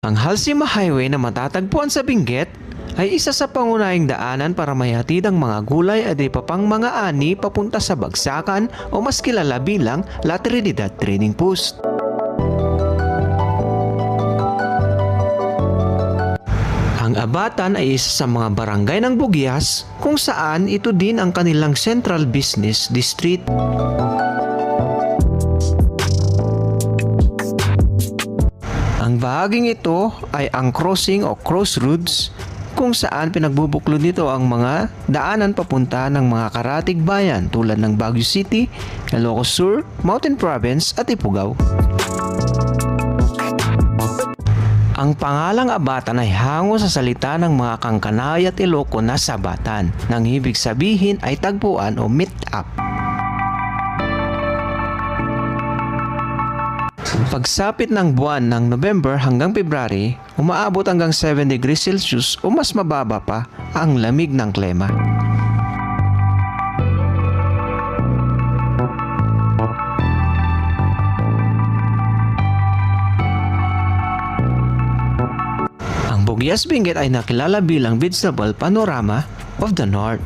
Ang Halsima Highway na matatagpuan sa Benguet ay isa sa pangunahing daanan para mahatid ang mga gulay at iba pang mga ani papunta sa Bagsakan o mas kilala bilang La Trinidad Trading Post. Ang Abatan ay isa sa mga barangay ng Bugyas kung saan ito din ang kanilang Central Business District. Ang bahaging ito ay ang crossing o crossroads kung saan pinagbubuklod nito ang mga daanan papunta ng mga karatig bayan tulad ng Baguio City, Ilocos Sur, Mountain Province at Ifugao. Ang pangalang Abatan ay hango sa salita ng mga Kangkanay at Iloco na sabatan, nang ibig sabihin ay tagpuan o meet up. Pagsapit ng buwan ng November hanggang February, umaabot hanggang 7 degrees Celsius o mas mababa pa ang lamig ng klima. Ang Bugyas Benguet ay nakilala bilang vegetable panorama of the North.